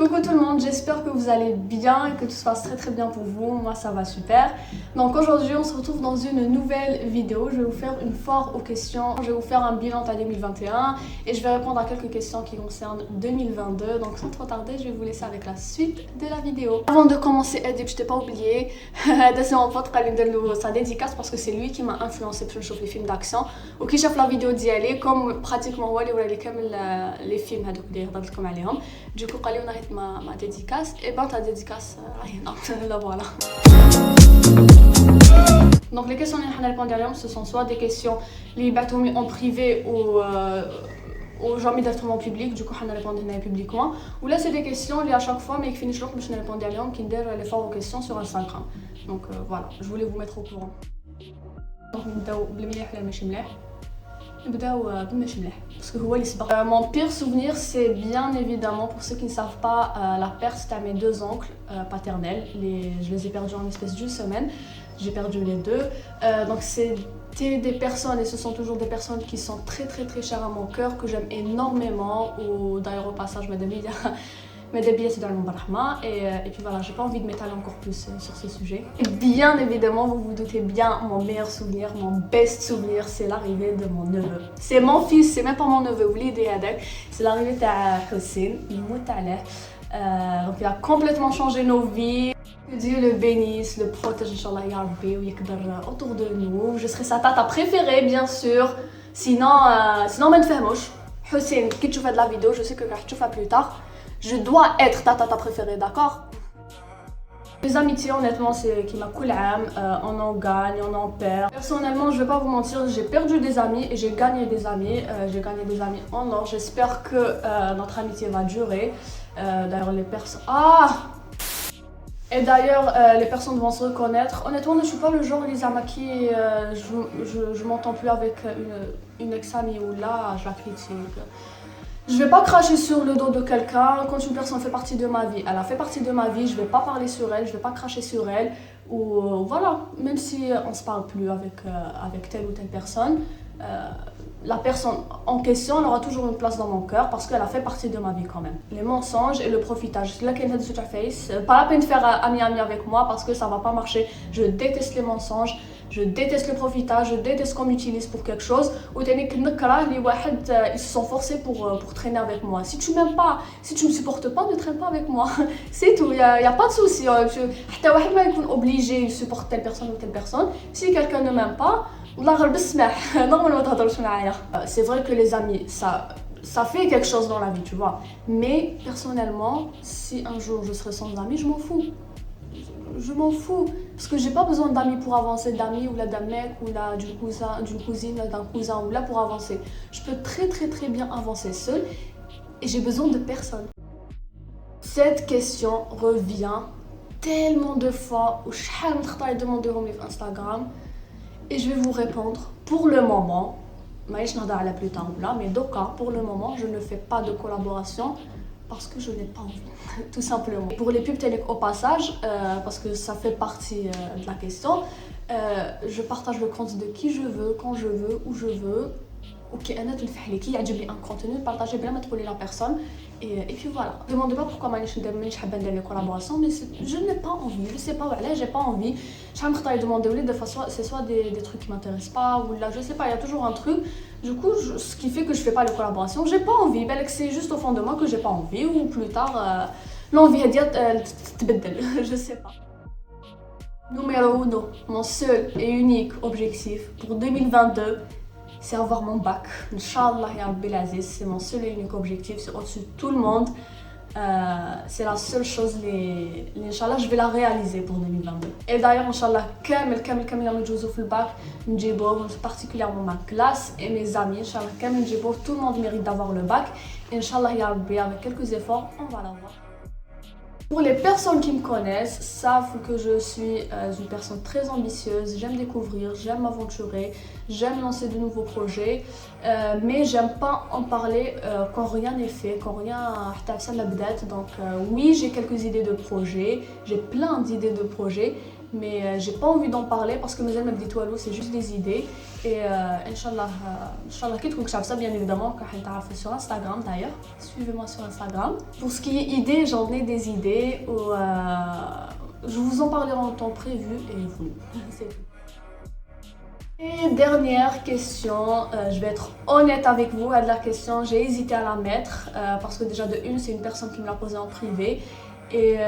Coucou tout le monde, j'espère que vous allez bien et que tout se passe très bien pour vous. Moi ça va super. Donc aujourd'hui on se retrouve dans une nouvelle vidéo. Je vais vous faire une foire aux questions. Je vais vous faire un bilan à 2021 et je vais répondre à quelques questions qui concernent 2022. Donc sans trop tarder, je vais vous laisser avec la suite de la vidéo. Avant de commencer, Edip, je t'ai pas oublié. C'est mon pote Khalid sa dédicace parce que c'est lui qui m'a influencé pour chauffer les films d'action. Ou qui chauffe la vidéo d'y comme pratiquement les films اللي هضرتلكم عليهم. Du coup, Khalid ma dédicace et ben ta dédicace là voilà. Donc les questions اللي répondre اليوم ce sont soit des questions اللي بعثوهم en privé ou aux gens directement public, du coup on répondre هنا publiquement, ou là c'est des questions اللي à chaque fois mais يكفينيش الوقت باش نريبوندي عليهم كي ندير les foires aux questions sur Instagram. Donc voilà, je voulais vous mettre au courant. Donc نبداو بالمليح ولا ماشي مليح. Parce que mon pire souvenir c'est bien évidemment, pour ceux qui ne savent pas, la perte à mes deux oncles paternels. Je les ai perdus en espèce d'une semaine, j'ai perdu les deux. Donc c'était des personnes et ce sont toujours des personnes qui sont très chères à mon cœur, que j'aime énormément. Ou d'ailleurs au passage et puis voilà, j'ai pas envie de m'étaler encore plus sur ce sujet. Et bien évidemment, vous vous doutez bien, mon meilleur souvenir, mon best souvenir, c'est l'arrivée de mon neveu. C'est mon fils, c'est même pas mon neveu, vous l'idée avec. C'est l'arrivée de Hussein, donc il a complètement changé nos vies. Que Dieu le bénisse, le protège, Inch'Allah, Ya Rabbi, ou Yakdar autour de nous. Je serai sa tata préférée, bien sûr. Sinon, ما نفهموش. Hussein, qui tu fais de la vidéo, je sais que tu fais plus tard. Je dois être ta tata préférée, d'accord? Les amitiés, honnêtement, c'est qui m'a cool âme. On en gagne, on en perd. Personnellement, je vais pas vous mentir, j'ai perdu des amis et j'ai gagné des amis. J'ai gagné des amis en or. J'espère que notre amitié va durer. D'ailleurs, les personnes... Et d'ailleurs, les personnes vont se reconnaître. Honnêtement, je suis pas le genre Lisa Maki, je m'entends plus avec une ex-amie ou là, je la critique. Je vais pas cracher sur le dos de quelqu'un. Quand une personne fait partie de ma vie, elle a fait partie de ma vie, je vais pas parler sur elle, je vais pas cracher sur elle. Ou voilà, même si on se parle plus avec telle ou telle personne, la personne en question elle aura toujours une place dans mon cœur parce qu'elle a fait partie de ma vie quand même. Les mensonges et le profitage, là qu'il y a sur ta face, pas la peine de faire ami avec moi parce que ça va pas marcher. Je déteste les mensonges, je déteste le profitage, je déteste qu'on m'utilise pour quelque chose. Ou ils se sont forcés pour traîner avec moi. Si tu m'aimes pas, si tu me supportes pas, ne traîne pas avec moi. C'est tout, y a pas de souci. حتى واحد ما يكون obligé de supporter telle personne ou telle personne. Si quelqu'un ne m'aime pas, c'est vrai que les amis, ça fait quelque chose dans la vie, tu vois. Mais personnellement, si un jour je serai sans amis, je m'en fous. Je m'en fous. Parce que j'ai pas besoin d'amis pour avancer, d'amis ou là d'un mec ou là d'une cousine, d'un cousin ou là pour avancer. Je peux très bien avancer seule et j'ai besoin de personne. Cette question revient tellement de fois où je vais demander sur Instagram. Et je vais vous répondre pour le moment, mais plus tard là, mais pour le moment, je ne fais pas de collaboration parce que je n'ai pas envie, tout simplement. Pour les pubs télé au passage, parce que ça fait partie de la question, je partage le compte de qui je veux, quand je veux, où je veux. Ok, qui a un contenu partagé bien mettre la personne et puis voilà. Ne demandez pas pourquoi je ne les collaborations, mais je n'ai pas envie, je sais pas voilà, j'ai pas envie. Je demander des fois c'est soit des trucs qui m'intéressent pas ou là je sais pas, il y a toujours un truc. Du coup, ce qui fait que je fais pas les collaborations, j'ai pas envie. C'est juste au fond de moi que j'ai pas envie ou plus tard l'envie est dire je sais pas. Numéro 1, mon seul et unique objectif pour 2022. C'est avoir mon bac. Inch'Allah ya Rabbi l'Aziz, c'est mon seul et unique objectif, c'est au-dessus de tout le monde. C'est la seule chose, Inch'Allah, je vais la réaliser pour 2022. Et d'ailleurs, Inch'Allah, كامل يجوزوا في الباك نجيبوه, particulièrement ma classe et mes amis. Inch'Allah, كامل نجيبوه, tout le monde mérite d'avoir le bac. Inch'Allah ya Rabbi, avec quelques efforts, on va l'avoir. Pour les personnes qui me connaissent, savent que je suis une personne très ambitieuse, j'aime découvrir, j'aime m'aventurer, j'aime lancer de nouveaux projets, mais j'aime pas en parler quand rien n'est fait, quand rien donc oui, j'ai quelques idées de projets, j'ai plein d'idées de projets, mais j'ai pas envie d'en parler parce que mes amis me disent c'est juste des idées Et Inch'Allah, qui te ça bien évidemment, quand tu sur Instagram d'ailleurs. Suivez-moi sur Instagram. Pour ce qui est idées, j'en ai des idées. Je vous en parlerai en temps prévu et vous. C'est tout. Et dernière question, je vais être honnête avec vous, à la question, j'ai hésité à la mettre parce que déjà de une, c'est une personne qui me l'a posée en privé et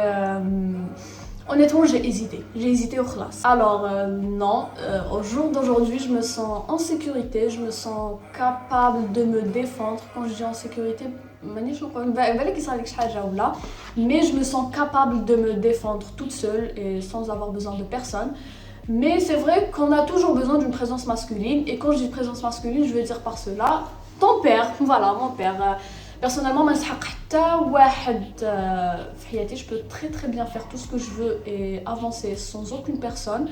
honnêtement j'ai hésité au khlas. Alors non, au jour d'aujourd'hui je me sens en sécurité, je me sens capable de me défendre. Quand je dis en sécurité, mais je me sens capable de me défendre toute seule et sans avoir besoin de personne. Mais c'est vrai qu'on a toujours besoin d'une présence masculine. Et quand je dis présence masculine, je veux dire par cela ton père. Voilà, mon père. Personnellement, je peux très bien faire tout ce que je veux et avancer sans aucune personne,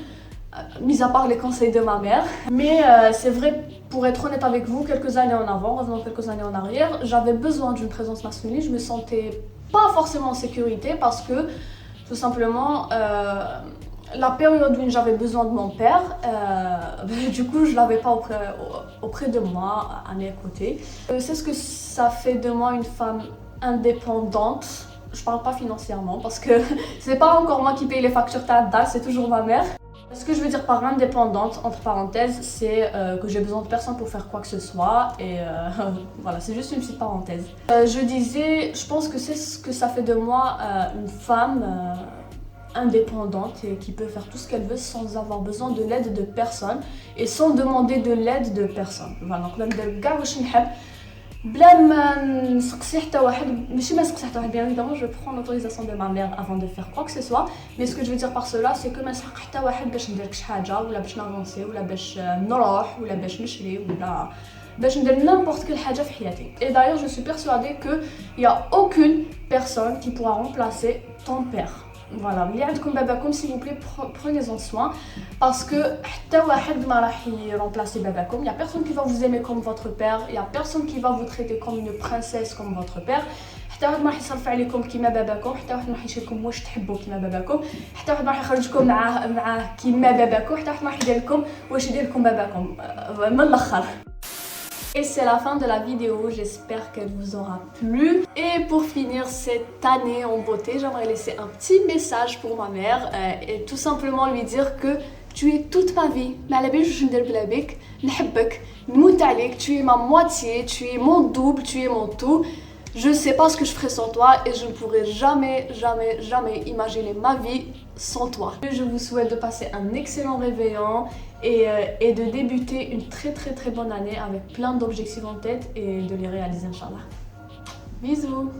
mis à part les conseils de ma mère. Mais c'est vrai, pour être honnête avec vous, quelques années en avant, revenons quelques années en arrière, j'avais besoin d'une présence masculine. Je me sentais pas forcément en sécurité parce que, tout simplement, la période où j'avais besoin de mon père, du coup je l'avais pas auprès de moi, à mes côtés. C'est ce que ça fait de moi une femme indépendante. Je parle pas financièrement parce que c'est pas encore moi qui paye les factures TADA, c'est toujours ma mère. Ce que je veux dire par indépendante, entre parenthèses, c'est que j'ai besoin de personne pour faire quoi que ce soit et voilà, c'est juste une petite parenthèse. Je disais, je pense que c'est ce que ça fait de moi une femme indépendante et qui peut faire tout ce qu'elle veut sans avoir besoin de l'aide de personne et sans demander de l'aide de personne. Voilà, donc bien évidemment je prends l'autorisation de ma mère avant de faire quoi que ce soit, mais ce que je veux dire par cela c'est que ما نسحق حتى واحد باش ندير لك شي حاجه ولا باش نافونسي ولا باش نروح ولا باش نشري ولا باش ندير n'importe quelle حاجه في حياتي. Et d'ailleurs je suis persuadée que il y a aucune personne qui pourra remplacer ton père. Voilà, s'il vous plaît, prenez-en soin parce que il n'y a personne qui va vous aimer comme votre père, il n'y a personne qui va vous traiter comme une princesse comme votre père. حتى واحد ما راح يصرف عليكم كيما باباكم، حتى واحد ما راح يشيركم واش تحبوا كيما باباكم، حتى واحد ما راح يخرجكم معاه كيما باباكم، حتى واحد ما راح يدير لكم واش يدير لكم باباكم من الاخر. Et c'est la fin de la vidéo, j'espère qu'elle vous aura plu. Et pour finir cette année en beauté, j'aimerais laisser un petit message pour ma mère et tout simplement lui dire que tu es toute ma vie. Tu es ma moitié, tu es mon double, tu es mon tout. Je ne sais pas ce que je ferais sans toi et je ne pourrais jamais imaginer ma vie sans toi. Je vous souhaite de passer un excellent réveillon et de débuter une très bonne année avec plein d'objectifs en tête et de les réaliser, Inch'Allah. Bisous!